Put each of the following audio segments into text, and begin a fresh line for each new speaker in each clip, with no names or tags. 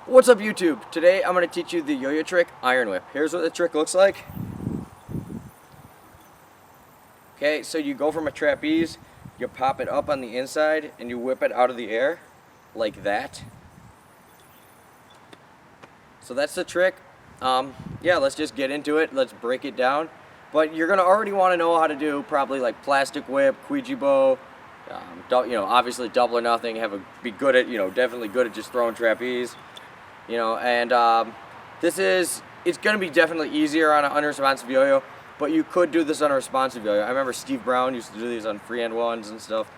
What's up, YouTube? Today I'm going to teach you the yo-yo trick, iron whip. Here's what the trick looks like. Okay, so you go from a trapeze, you pop it up on the inside, and you whip it out of the air, like that. So that's the trick. Yeah, let's just get into it. Let's break it down. But you're going to already want to know how to do probably like plastic whip, Ouija bow, obviously double or nothing, be good at, definitely good at just throwing trapeze. And it's going to be definitely easier on an unresponsive yo-yo, but you could do this on a responsive yo-yo. I remember Steve Brown used to do these on freehand ones and stuff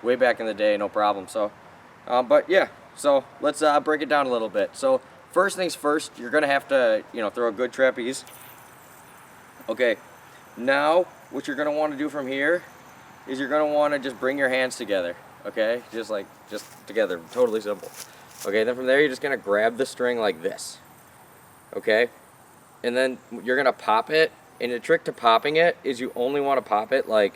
way back in the day, no problem. So, but yeah, so let's break it down a little bit. So first things first, you're going to have to, throw a good trapeze. Okay, now what you're going to want to do from here is you're going to want to just bring your hands together, okay? Just together, totally simple. Okay, then from there you're just going to grab the string like this, okay? And then you're going to pop it, and the trick to popping it is you only want to pop it like,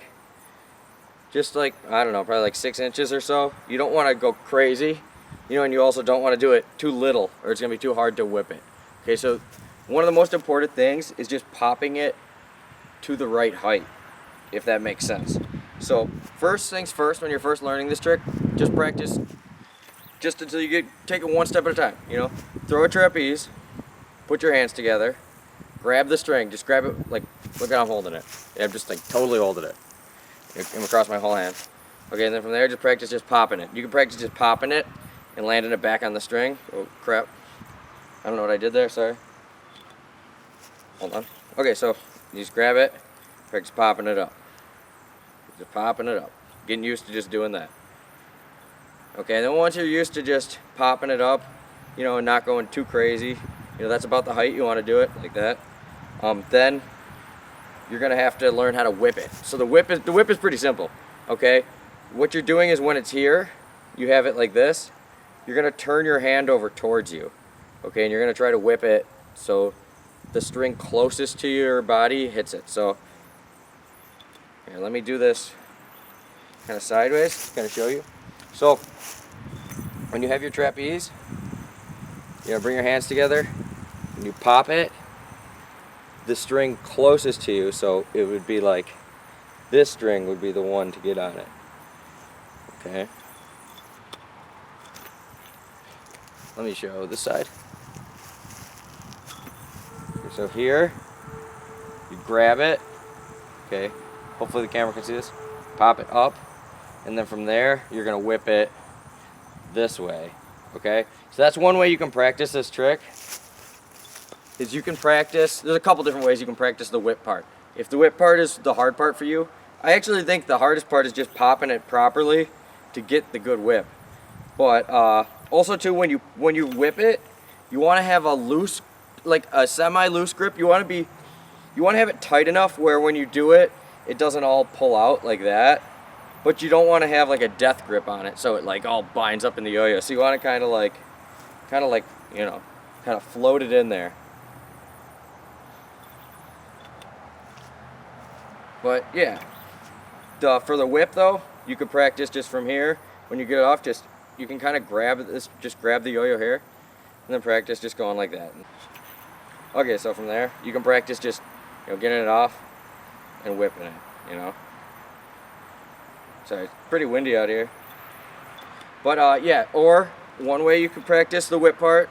I don't know, probably like 6 inches or so. You don't want to go crazy, and you also don't want to do it too little or it's going to be too hard to whip it. Okay, so one of the most important things is just popping it to the right height, if that makes sense. So first things first, when you're first learning this trick, just practice just until you take it one step at a time, Throw a trapeze, put your hands together, grab the string, just grab it, like, look how I'm holding it. Yeah, I'm just like totally holding it. I'm across my whole hand. Okay, and then from there, just practice just popping it. You can practice just popping it and landing it back on the string. Oh, crap. I don't know what I did there, sorry. Hold on. Okay, so you just grab it, practice popping it up. Just popping it up. Getting used to just doing that. Okay, then once you're used to just popping it up, and not going too crazy, that's about the height you want to do it, like that. Then you're gonna have to learn how to whip it. So the whip is pretty simple. Okay, what you're doing is when it's here, you have it like this. You're gonna turn your hand over towards you. Okay, and you're gonna try to whip it so the string closest to your body hits it. So here, let me do this kind of sideways, kind of show you. So when you have your trapeze, bring your hands together and you pop it, the string closest to you, so it would be like this string would be the one to get on it. Okay. Let me show this side. Okay, so here, you grab it. Okay. Hopefully the camera can see this. Pop it up, and then from there, you're gonna whip it this way. Okay. So that's one way you can practice this trick. Is you can practice. There's a couple different ways you can practice the whip part. If the whip part is the hard part for you, I actually think the hardest part is just popping it properly to get the good whip. But also too, when you whip it, you want to have a loose, like a semi-loose grip. You want to have it tight enough where when you do it, it doesn't all pull out like that. But you don't want to have like a death grip on it, so it like all binds up in the yo-yo. So you want to kind of float it in there. But yeah, for the whip though, you could practice just from here. When you get it off, you can kind of grab this, just grab the yo-yo here, and then practice just going like that. Okay, so from there, you can practice just getting it off and whipping it. Sorry, it's pretty windy out here. But yeah, or one way you can practice the whip part,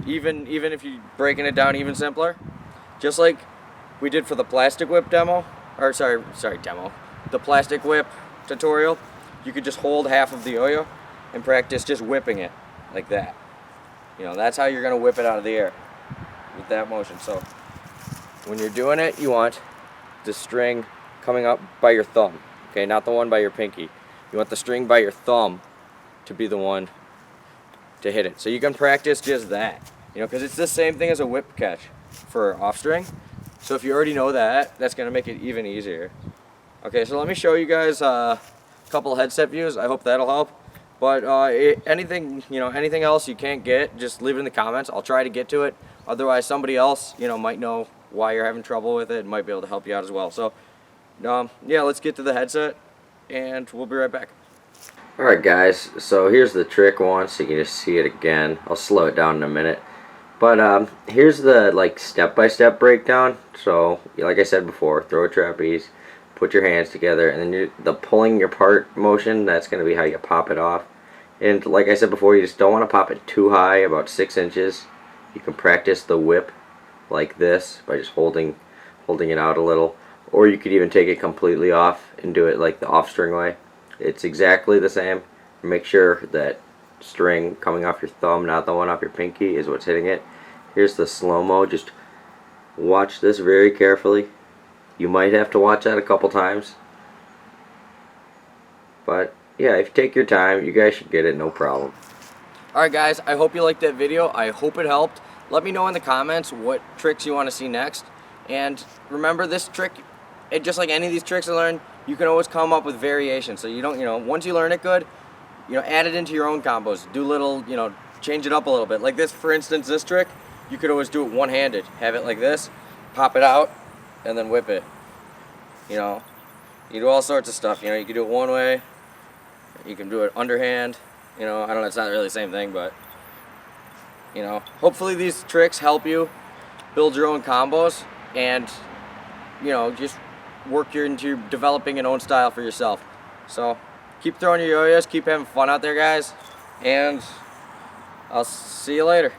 even if you're breaking it down even simpler, just like we did for the plastic whip demo, or the plastic whip tutorial, you could just hold half of the yo-yo and practice just whipping it like that. That's how you're gonna whip it out of the air with that motion. So when you're doing it, you want the string coming up by your thumb, okay, not the one by your pinky. You want the string by your thumb to be the one to hit it. So you can practice just that, because it's the same thing as a whip catch for off string. So if you already know that, that's going to make it even easier. Okay, so let me show you guys a couple headset views. I hope that'll help. But anything else you can't get, just leave it in the comments. I'll try to get to it. Otherwise, somebody else, might know why you're having trouble with it and might be able to help you out as well. So, yeah, let's get to the headset, and we'll be right back. Alright guys, so here's the trick once, so you can just see it again. I'll slow it down in a minute. But here's the like step-by-step breakdown. So like I said before, throw a trapeze, put your hands together, and then the pulling your part motion, that's going to be how you pop it off. And like I said before, you just don't want to pop it too high, about 6 inches. You can practice the whip like this by just holding it out a little. Or you could even take it completely off and do it like the off-string way. It's exactly the same. Make sure that string coming off your thumb, not the one off your pinky, is what's hitting it. Here's the slow-mo. Just watch this very carefully. You might have to watch that a couple times. But yeah, if you take your time, you guys should get it, no problem. Alright guys, I hope you liked that video. I hope it helped. Let me know in the comments what tricks you want to see next. And remember, this trick, just like any of these tricks I learned, you can always come up with variations. So you don't, once you learn it good, add it into your own combos. Do little, change it up a little bit. Like this, for instance, this trick, you could always do it one-handed. Have it like this, pop it out, and then whip it. You do all sorts of stuff. You can do it one way. You can do it underhand. I don't know, it's not really the same thing, but, hopefully these tricks help you build your own combos and, just work into developing an own style for yourself. So, keep throwing your yo-yos, keep having fun out there, guys, and I'll see you later.